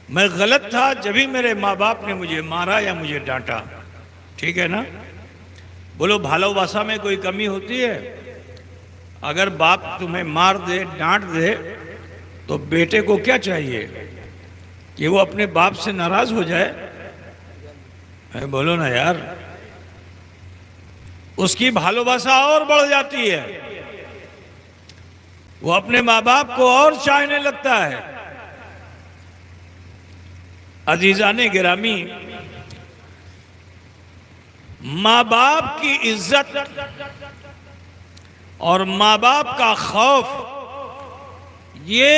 मैं गलत था जब भी मेरे माँ बाप ने मुझे मारा या मुझे डांटा, ठीक है ना। बोलो भालोबासा में कोई कमी होती है? अगर बाप तुम्हें मार दे, डांट दे, तो बेटे को क्या चाहिए कि वो अपने बाप से नाराज हो जाए? बोलो ना यार, उसकी भालोबासा और बढ़ जाती है, वो अपने माँ बाप को और चाहने लगता है। अजीजाने गिरामी, माँ बाप की इज्जत और माँ बाप का खौफ ये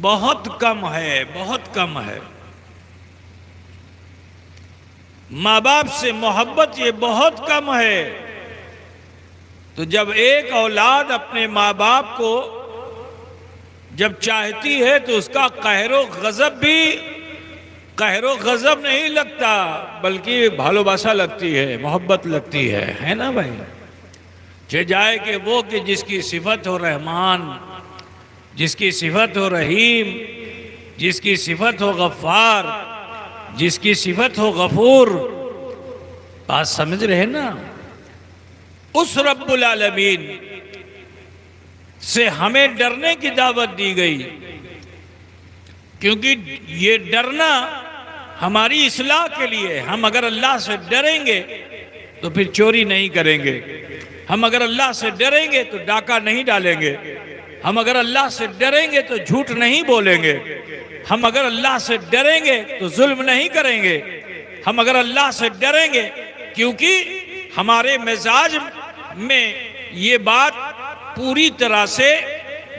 बहुत कम है, बहुत कम है। माँ बाप से मोहब्बत ये बहुत कम है। तो जब एक औलाद अपने माँ बाप को जब चाहती है तो उसका कहरो गजब नहीं लगता, बल्कि भालोबासा लगती है, मोहब्बत लगती है ना भाई। जे जाए कि वो कि जिसकी सिफत हो रहमान, जिसकी सिफत हो रहीम, जिसकी सिफत हो गफ्फार, जिसकी सिफत हो गफूर। बात समझ रहे ना? उस रब्बुल आलमीन से हमें डरने की दावत दी गई, क्योंकि ये डरना हमारी इस्लाह के लिए। हम अगर अल्लाह से डरेंगे तो फिर चोरी नहीं करेंगे, हम अगर अल्लाह से डरेंगे तो डाका नहीं डालेंगे, हम अगर अल्लाह से डरेंगे तो झूठ नहीं बोलेंगे, हम अगर अल्लाह से डरेंगे तो जुल्म नहीं करेंगे, हम अगर अल्लाह से डरेंगे, क्योंकि हमारे मिजाज में ये बात पूरी तरह से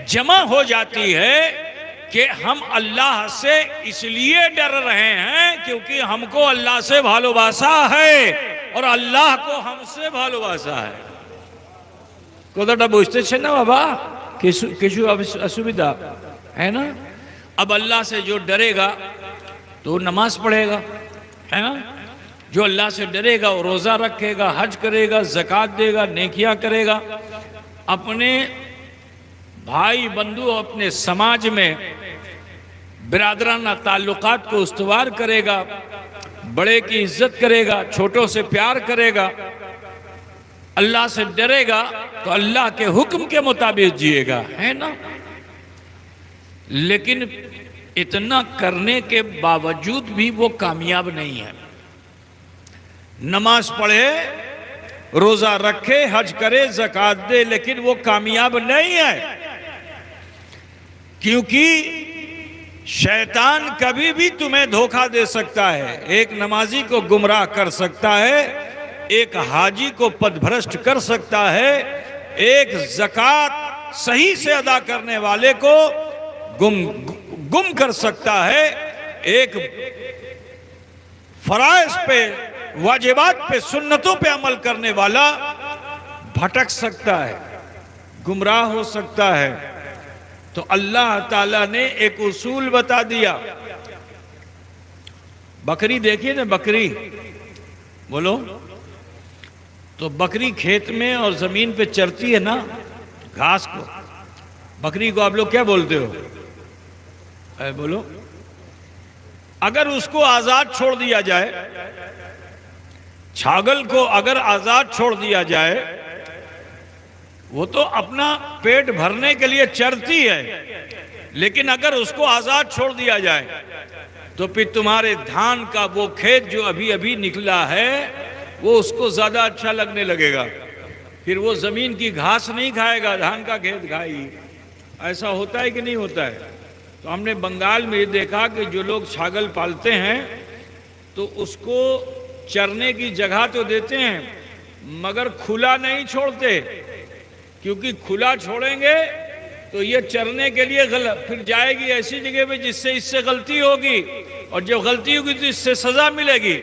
जमा हो जाती है कि हम अल्लाह से इसलिए डर रहे हैं क्योंकि हमको अल्लाह से भालोबासा है और अल्लाह को हमसे भालोबासा है। कोदाटा बुझते छे ना बाबा, किछु असुविधा है ना। अब अल्लाह से जो डरेगा तो नमाज पढ़ेगा, है ना। जो अल्लाह से डरेगा वो रोज़ा रखेगा, हज करेगा, ज़कात देगा, नेकियां करेगा, अपने भाई बंधु, अपने समाज में बिरादराना ताल्लुकात को उस्तवार करेगा, बड़े की इज्जत करेगा, छोटों से प्यार करेगा, अल्लाह से डरेगा तो अल्लाह के हुक्म के मुताबिक जिएगा, है ना। लेकिन इतना करने के बावजूद भी वो कामयाब नहीं है। नमाज पढ़े, रोजा रखे, हज करे, ज़कात दे, लेकिन वो कामयाब नहीं है, क्योंकि शैतान कभी भी तुम्हें धोखा दे सकता है। एक नमाजी को गुमराह कर सकता है, एक हाजी को पदभ्रष्ट कर सकता है, एक ज़कात सही से अदा करने वाले को गुम कर सकता है, एक फराइज पे, वाजिबात पे, सुन्नतों पे अमल करने वाला भटक सकता है, गुमराह हो सकता है। तो अल्लाह ताला ने एक उसूल बता दिया। बकरी देखिए ना, बकरी बोलो, तो बकरी खेत में और जमीन पे चरती है ना घास को। बकरी को आप लोग क्या बोलते हो? बोलो। अगर उसको आजाद छोड़ दिया जाए, छागल को अगर आजाद छोड़ दिया जाए, वो तो अपना पेट भरने के लिए चरती है, लेकिन अगर उसको आजाद छोड़ दिया जाए तो फिर तुम्हारे धान का वो खेत जो अभी अभी निकला है वो उसको ज्यादा अच्छा लगने लगेगा, फिर वो जमीन की घास नहीं खाएगा, धान का खेत खाएगी। ऐसा होता है कि नहीं होता है? तो हमने बंगाल में ये देखा कि जो लोग छागल पालते हैं तो उसको चरने की जगह तो देते हैं मगर खुला नहीं छोड़ते, क्योंकि खुला छोड़ेंगे तो ये चरने के लिए गलत, फिर जाएगी ऐसी जगह पे जिससे इससे गलती होगी, और जब गलती होगी तो इससे सजा मिलेगी।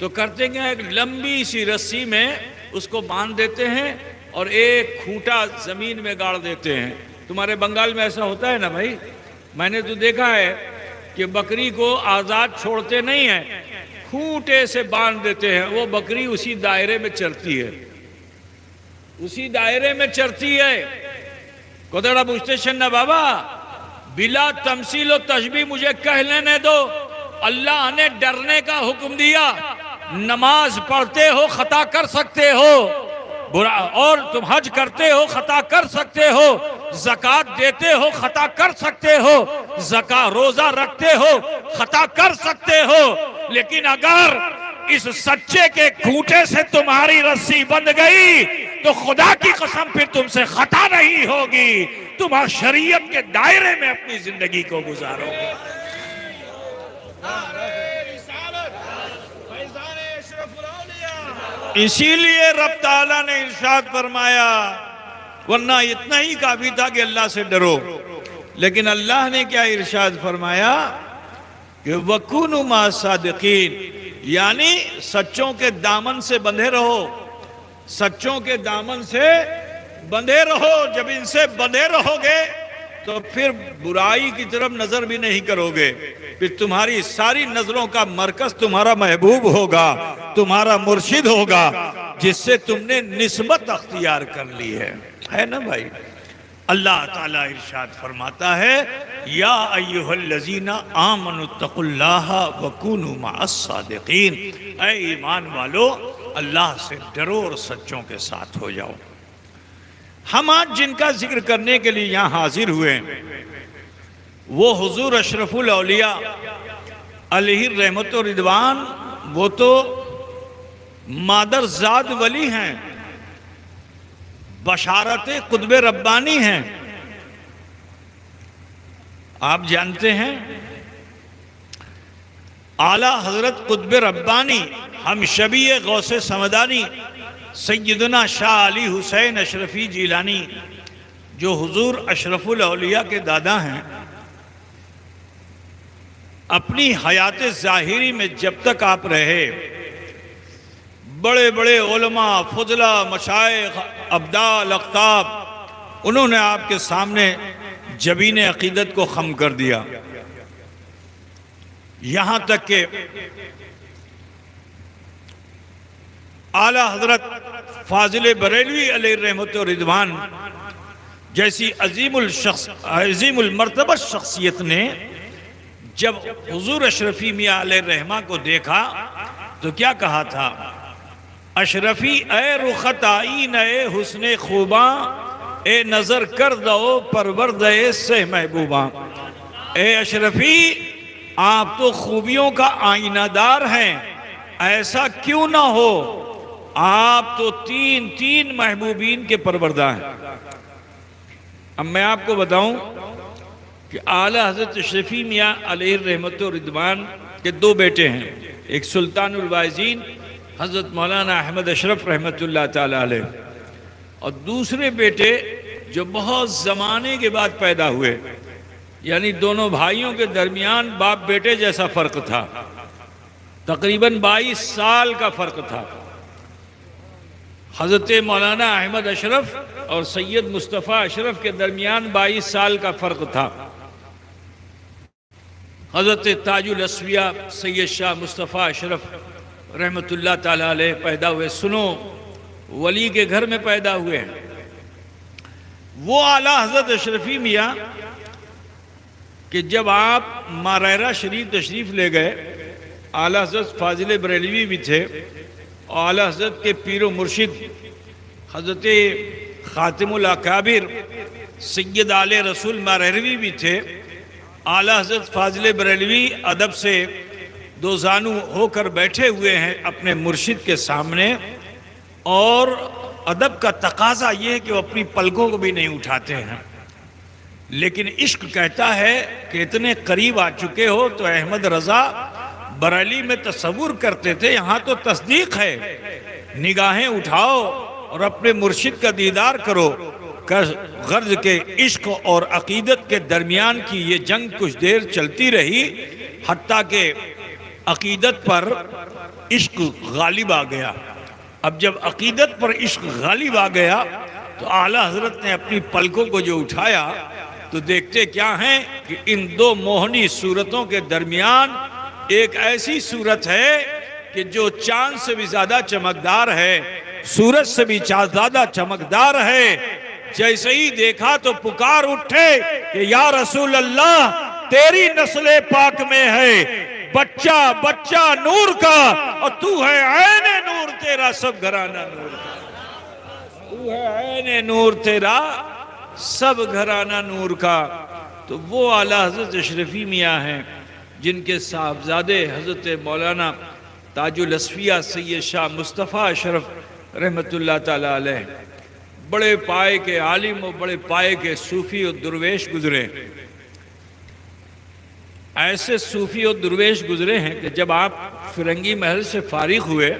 तो करते क्या, एक लंबी सी रस्सी में उसको बांध देते हैं और एक खूंटा जमीन में गाड़ देते हैं। तुम्हारे बंगाल में ऐसा होता है ना भाई? मैंने तो देखा है कि बकरी को आजाद छोड़ते नहीं है, खूंटे से बांध देते हैं, वो बकरी उसी दायरे में चरती है, उसी दायरे में चरती है। कोदड़ा बुझते छन्ना बाबा, बिला तमसील और तशबीह मुझे कह लेने दो। अल्लाह ने डरने का हुक्म दिया। नमाज पढ़ते हो खता कर सकते हो, बुरा, और तुम हज करते हो खता कर सकते हो, ज़कात देते हो खता कर सकते हो, रोजा रखते हो खता कर सकते हो, लेकिन अगर इस सच्चे के खूंटे से तुम्हारी रस्सी बंध गई तो खुदा की कसम फिर तुमसे खता नहीं होगी। तुम शरीयत के दायरे में अपनी जिंदगी को गुजारोगे। इसीलिए रब ताला ने इरशाद फरमाया, वरना इतना ही काफी था कि अल्लाह से डरो, लेकिन अल्लाह ने क्या इरशाद फरमाया कि वकुनु मा सादिकीन, यानी सच्चों के दामन से बंधे रहो, सच्चों के दामन से बंधे रहो। जब इनसे बंधे रहोगे तो फिर बुराई की तरफ नजर भी नहीं करोगे। फिर तुम्हारी सारी नजरों का मरकज तुम्हारा महबूब होगा, तुम्हारा मुर्शिद होगा, जिससे तुमने निस्बत अख्तियार कर ली है ना भाई। अल्लाह ताला इरशाद फरमाता है, या अय्युहल्लज़ीना आमनुत्तकुल्लाहा वकुनू मअस सादिकीन, ऐ ईमान वालो अल्लाह से डरो और सच्चों के साथ हो जाओ। हम आज जिनका जिक्र करने के लिए यहाँ हाजिर हुए वो हुजूर अशरफुल औलिया अलैहि रहमत व रिदवान, वो तो मादरजाद वली हैं, बशारत कुतुब रब्बानी हैं। आप जानते हैं आला हजरत कुतुब रब्बानी हम शबी गौसे समदानी सैयदना शाह अली हुसैन अशरफी जिलानी, जो हुजूर अशरफुल औलिया के दादा हैं, अपनी हयात ज़ाहिरी में जब तक आप रहे, बड़े बड़े उलमा, फुजला, मशाइख, अब्दाल, अख्ताब, उन्होंने आपके सामने जबीन अकीदत को खम कर दिया। यहां तक के आला हजरत फाजिल बरेलवी अलैहि रहमत व रिदवान जैसी अजीमुल मर्तबा शख्सियत ने जब हुजूर अशरफी मियां अलैहि रहमा को देखा तो क्या कहा था, अशरफी ए रुखत आईन ए हुस्ने खूबा, ए नजर कर दो परवरदे से महबूबा। ए अशरफी, आप तो खूबियों का आईनादार हैं, ऐसा क्यों ना हो, आप तो तीन तीन महबूबीन के परवरदा हैं। अब मैं आपको बताऊं कि आला हजरत अशरफी मियां अलैहि रहमत व रिदवान के दो बेटे हैं, एक सुल्तानुल वाइज़ीन हजरत मौलाना अहमद अशरफ रहमतुल्लाह ताला अलैह, और दूसरे बेटे जो बहुत ज़माने के बाद पैदा हुए, यानी दोनों भाइयों के दरमियान बाप बेटे जैसा फ़र्क था, तकरीबन 22 साल का फ़र्क था। हजरत मौलाना अहमद अशरफ और सैयद मुस्तफ़ा अशरफ के दरमियान 22 साल का फ़र्क था। हजरत ताजुल अस्विया सैयद शाह मुस्तफ़ा अशरफ रहमतुल्लाह ताला अलैह पैदा हुए, सुनो वली के घर में पैदा हुए हैं। वो आला हजरत अशरफी मियाँ कि जब आप मारैरा शरीफ तशरीफ़ ले गए, आला हजरत फाजिल बरेलवी भी थे, और आला हजरत के पीरो मुर्शिद हजरत ख़ातिमुल अकाबिर सैयद आले रसूल मारहरवी भी थे। आला हजरत फाजिल बरेलवी अदब से दो जानू होकर बैठे हुए हैं अपने मुर्शिद के सामने, और अदब का तकाजा ये है कि वो अपनी पलकों को भी नहीं उठाते हैं, लेकिन इश्क कहता है कि इतने करीब आ चुके हो तो अहमद रज़ा बरेली में तसव्वुर करते थे, यहाँ तो तस्दीक है, निगाहें उठाओ और अपने मुर्शिद का दीदार करो। गर्ज के इश्क और अकीदत के दरमियान की ये जंग कुछ देर चलती रही, हत्ता के अकीदत पर इश्क गालिब आ गया। अब जब अकीदत पर इश्क गालिब आ गया तो आला हजरत ने अपनी पलकों को जो उठाया तो देखते क्या हैं कि इन दो मोहनी सूरतों के दरमियान एक ऐसी सूरत है कि जो चांद से भी ज्यादा चमकदार है, सूरज से भी ज्यादा चमकदार है, जैसे ही देखा तो पुकार उठे कि या रसूल अल्लाह, तेरी नस्ल पाक में है बच्चा बच्चा नूर का, और तू है ऐने नूर, तेरा सब घराना नूर का। तू है ऐने नूर, तेरा सब घराना नूर का। तो वो आला हजरत अशरफी मियाँ हैं जिनके साहबजादे हजरत मौलाना ताजुल असफिया सैयद शाह मुस्तफ़ा अशरफ रहमतुल्लाह ताला अलैह बड़े पाए के आलिम और बड़े पाए के सूफ़ी और दुर्वेश गुजरे। ऐसे सूफ़ी और दुर्वेश गुजरे हैं कि जब आप फिरंगी महल से फारिग हुए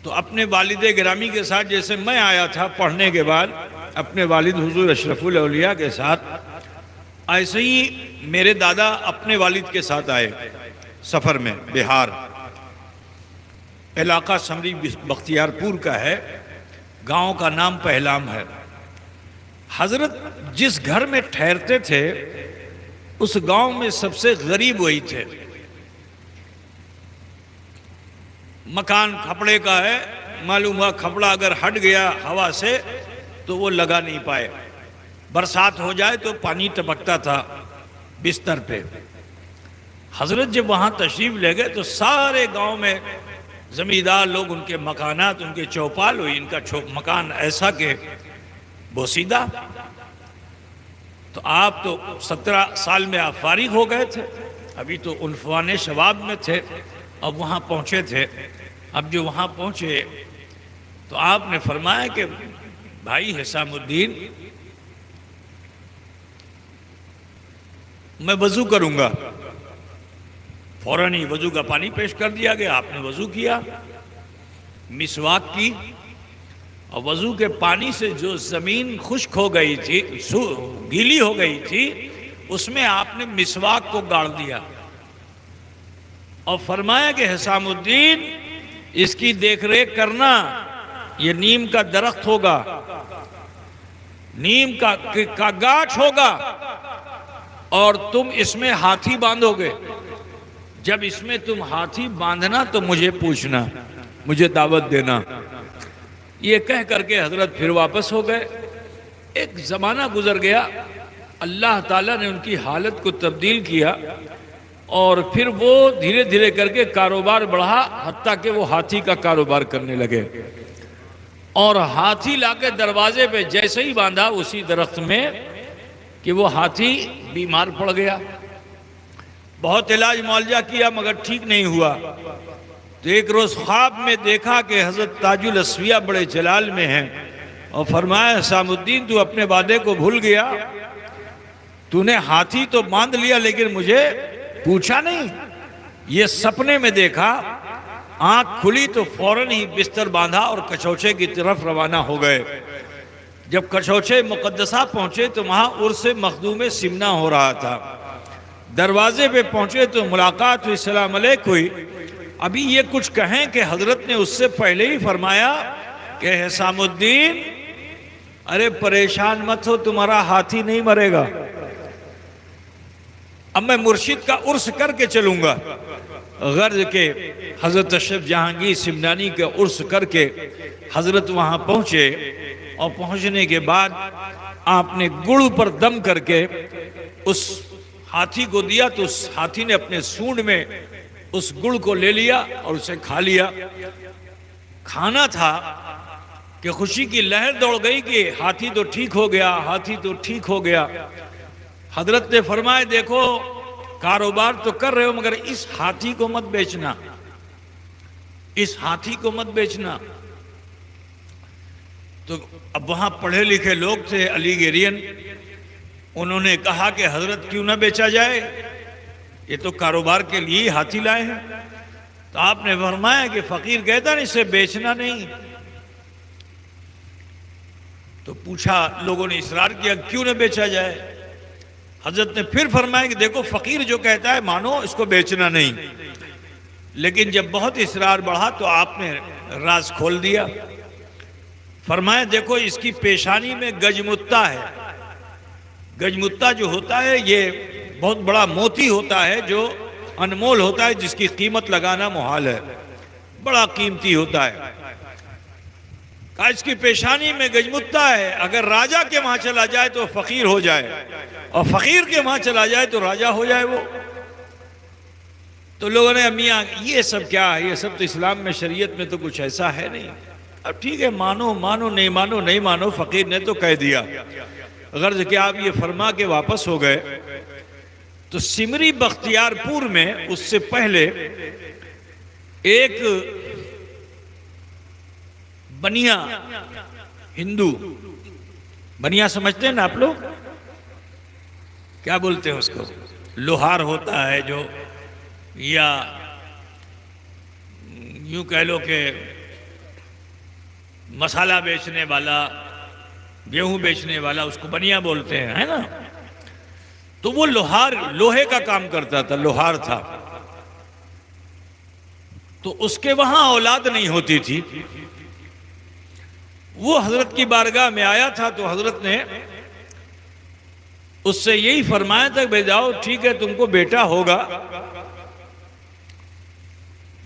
तो अपने वालिद गिरामी के साथ, जैसे मैं आया था पढ़ने के बाद अपने वालिद हुजूर अशरफुल औलिया के साथ, ऐसे ही मेरे दादा अपने वालिद के साथ आए सफ़र में। बिहार इलाका समरी बख्तियारपुर का है, गांव का नाम पहलाम है। हजरत जिस घर में ठहरते थे उस गांव में सबसे गरीब वही थे। मकान खपड़े का है, मालूम हुआ खपड़ा अगर हट गया हवा से तो वो लगा नहीं पाए, बरसात हो जाए तो पानी टपकता था बिस्तर पे। हजरत जब वहाँ तशरीफ ले गए तो सारे गांव में जमींदार लोग, उनके मकानात, उनके चौपाल हुई, इनका मकान ऐसा के बोसीदा। तो आप तो 17 साल में आप फारिग हो गए थे, अभी तो उन्फवान शबाब में थे, अब वहाँ पहुँचे थे। अब जो वहाँ पहुँचे तो आपने फरमाया कि भाई हिसामुद्दीन, मैं वजू करूँगा। फौरन ही वजू का पानी पेश कर दिया गया, आपने वजू किया, मिसवाक की, और वजू के पानी से जो ज़मीन खुश्क हो गई थी, गीली हो गई थी, उसमें आपने मिसवाक को गाड़ दिया और फरमाया कि हिसामुद्दीन, इसकी देखरेख करना, ये नीम का दरख्त होगा, नीम का गाछ होगा, और तुम इसमें हाथी बांधोगे। जब इसमें तुम हाथी बांधना तो मुझे पूछना, मुझे दावत देना। ये कह करके हजरत फिर वापस हो गए। एक ज़माना गुजर गया, अल्लाह ताला ने उनकी हालत को तब्दील किया और फिर वो धीरे धीरे करके कारोबार बढ़ा, हत्ता कि वो हाथी का कारोबार करने लगे। और हाथी लाके दरवाजे पे जैसे ही बांधा उसी दरख्त में कि वो हाथी बीमार पड़ गया। बहुत इलाज मुआलजा किया मगर ठीक नहीं हुआ। तो एक रोज़ ख्वाब में देखा कि हज़रत ताजुल असफिया बड़े जलाल में हैं और फरमाया, हिसामुद्दीन, तू अपने वादे को भूल गया, तूने हाथी तो बांध लिया लेकिन मुझे पूछा नहीं। ये सपने में देखा, आंख खुली तो फौरन ही बिस्तर बांधा और कचौचे की तरफ रवाना हो गए। जब कचौचे मुकद्दसा पहुंचे तो वहां उर्स मखदूम सिमना हो रहा था। दरवाजे पे पहुंचे तो मुलाकात हुई, सलाम अलैकुम हुई। अभी ये कुछ कहें कि हजरत ने उससे पहले ही फरमाया कि हिसामुद्दीन, अरे परेशान मत हो, तुम्हारा हाथी नहीं मरेगा। अब मैं मुर्शिद का उर्स करके चलूंगा। गर्ज के हजरत अशरफ जहांगीर सिमनानी का उर्स करके हजरत वहां पहुंचे और पहुंचने के बाद आपने गुड़ पर दम करके उस हाथी को दिया तो उस हाथी ने अपने सूंड में उस गुड़ को ले लिया और उसे खा लिया। खाना था कि खुशी की लहर दौड़ गई कि हाथी तो ठीक हो गया, हाथी तो ठीक हो गया। हजरत ने फरमाया, देखो कारोबार तो कर रहे हो मगर इस हाथी को मत बेचना, इस हाथी को मत बेचना। तो अब वहां पढ़े लिखे लोग थे, अलीगेरियन, उन्होंने कहा कि हजरत क्यों ना बेचा जाए, ये तो कारोबार के लिए ही हाथी लाए हैं। तो आपने फरमाया कि फकीर कहता ना इसे बेचना नहीं। तो पूछा, लोगों ने इसरार किया क्यों ना बेचा जाए। हजरत ने फिर फरमाया कि देखो फकीर जो कहता है मानो, इसको बेचना नहीं। लेकिन जब बहुत इसरार बढ़ा तो आपने राज खोल दिया। फरमाया, देखो इसकी पेशानी में गजमुत्ता है। गजमुत्ता जो होता है ये बहुत बड़ा मोती होता है जो अनमोल होता है, जिसकी कीमत लगाना मुहाल है, बड़ा कीमती होता है। कहा इसकी पेशानी में गजमुत्ता है, अगर राजा के वहां चला जाए तो फकीर हो जाए, और फकीर के वहां चला जाए तो राजा हो जाए वो। तो लोगों ने मियाँ ये सब क्या है, ये सब तो इस्लाम में शरीयत में तो कुछ ऐसा है नहीं। अब ठीक है, मानो मानो, नहीं मानो नहीं मानो, फकीर ने तो कह दिया। गर्ज कि आप ये फरमा के वापस हो गए। तो सिमरी बख्तियारपुर में उससे पहले एक बनिया, हिंदू बनिया समझते हैं ना आप लोग, क्या बोलते हैं उसको, लोहार होता है जो, या यूं कह लो कि मसाला बेचने वाला, गेहूं बेचने वाला, उसको बनिया बोलते हैं, है ना। तो वो लोहार, लोहे का काम करता था, लोहार था। तो उसके वहां औलाद नहीं होती थी। वो हजरत की बारगाह में आया था, तो हजरत ने उससे यही फरमाया था, भाई जाओ ठीक है तुमको बेटा होगा।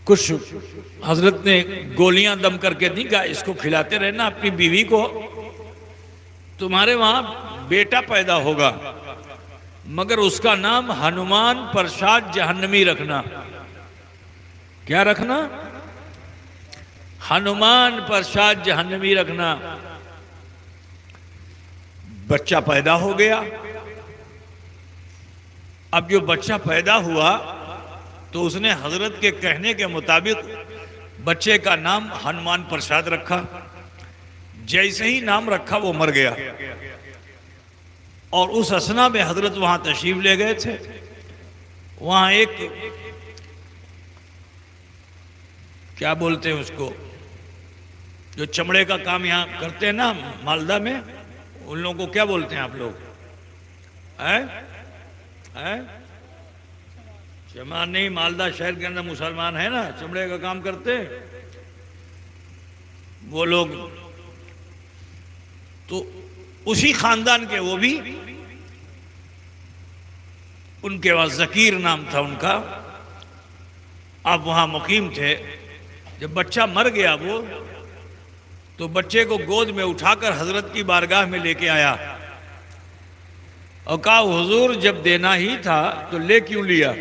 कुछ हजरत ने गोलियां दम करके दी, कहा इसको खिलाते रहना अपनी बीवी को, तुम्हारे वहां बेटा पैदा होगा, मगर उसका नाम हनुमान प्रसाद जहन्नमी रखना। क्या रखना? हनुमान प्रसाद जहन्नमी रखना। बच्चा पैदा हो गया। अब जो बच्चा पैदा हुआ तो उसने हजरत के कहने के मुताबिक बच्चे का नाम हनुमान प्रसाद रखा। जैसे ही नाम रखा वो मर गया। और उस असना में हजरत वहां तशरीफ ले गए थे। वहां एक, क्या बोलते हैं उसको, जो चमड़े का काम यहां करते हैं ना मालदा में, उन लोगों को क्या बोलते हैं आप लोग? चमार नहीं, मालदा शहर के अंदर मुसलमान है ना, चमड़े का काम करते हैं वो लोग। तो उसी खानदान के वो भी, उनके पास जकीर नाम था उनका। आप वहां मुकीम थे। जब बच्चा मर गया वो, तो बच्चे को गोद में उठाकर हजरत की बारगाह में लेके आया और कहा हुजूर जब देना ही था तो ले क्यों लिया?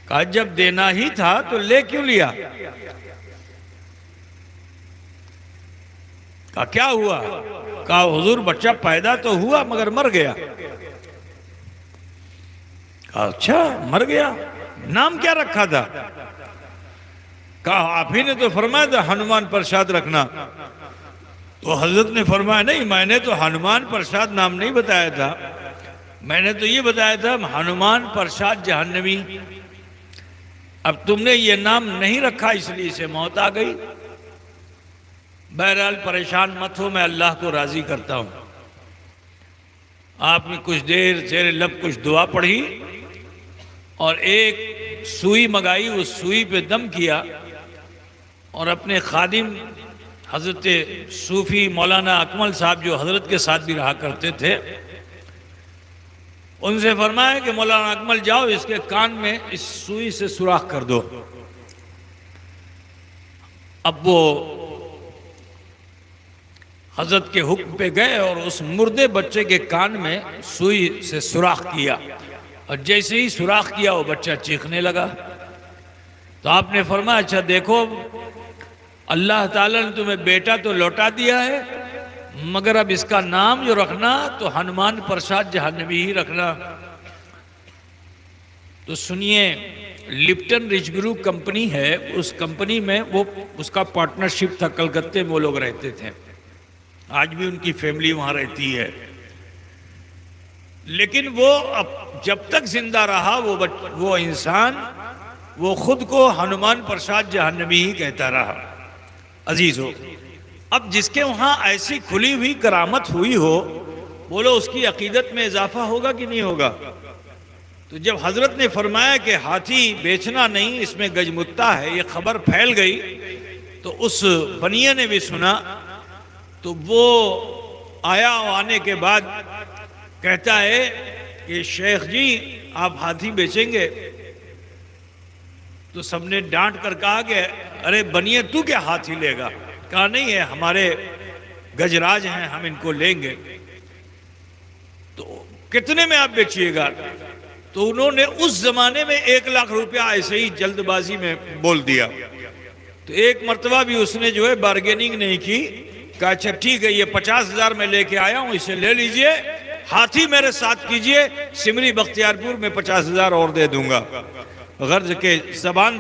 कहा जब देना ही था तो ले क्यों लिया? कहा क्या हुआ? कहा हुजूर बच्चा पैदा तो हुआ मगर मर गया। कहा अच्छा मर गया, नाम क्या रखा था? कहा आप ही ने तो फरमाया था हनुमान प्रसाद रखना। तो हजरत ने फरमाया नहीं, मैंने तो हनुमान प्रसाद नाम नहीं बताया था, मैंने तो ये बताया था हनुमान प्रसाद जहन्नमी। अब तुमने ये नाम नहीं रखा इसलिए इसे मौत आ गई। बहरहाल परेशान मत हो, मैं अल्लाह को राजी करता हूं। आपने कुछ देर जेरे लब कुछ दुआ पढ़ी और एक सुई मंगाई, उस सुई पे दम किया और अपने खादिम हजरत सूफी मौलाना अकमल साहब जो हजरत के साथ भी रहा करते थे, उनसे फरमाया कि मौलाना अकमल जाओ इसके कान में इस सुई से सुराख कर दो। अब वो हजरत के हुक्म पे गए और उस मुर्दे बच्चे के कान में सुई से सुराख किया और जैसे ही सुराख किया वो बच्चा चीखने लगा। तो आपने फरमाया अच्छा देखो अल्लाह ताला ने तुम्हें बेटा तो लौटा दिया है, मगर अब इसका नाम जो रखना तो हनुमान प्रसाद जहन्नवी ही रखना। तो सुनिए, लिप्टन रिच ग्रुप कंपनी है, उस कंपनी में वो उसका पार्टनरशिप था, कलकत्ते में वो लोग रहते थे, आज भी उनकी फैमिली वहां रहती है। लेकिन वो अब जब तक जिंदा रहा वो इंसान वो खुद को हनुमान प्रसाद जहन्नवी ही कहता रहा। अजीजों, अब जिसके वहां ऐसी खुली हुई करामत हुई हो, बोलो उसकी अकीदत में इजाफा होगा कि नहीं होगा? तो जब हजरत ने फरमाया कि हाथी बेचना नहीं, इसमें गजमुत्ता है, ये खबर फैल गई, तो उस बनिया ने भी सुना। तो वो आया, आने के बाद कहता है कि शेख जी आप हाथी बेचेंगे? तो सबने डांट कर कहा कि अरे बनिए तू क्या हाथी लेगा, कहा नहीं है, हमारे गजराज हैं, हम इनको लेंगे। तो कितने में आप बेचिएगा? तो उन्होंने उस जमाने में 1 लाख रुपया ऐसे ही जल्दबाजी में बोल दिया। तो एक मर्तबा भी उसने जो है बार्गेनिंग नहीं की, कहा अच्छा ठीक है, ये 50,000 में लेके आया हूं, इसे ले लीजिए, हाथी मेरे साथ कीजिए, सिमरी बख्तियारपुर में 50,000 और दे दूंगा। गर्ज के जबान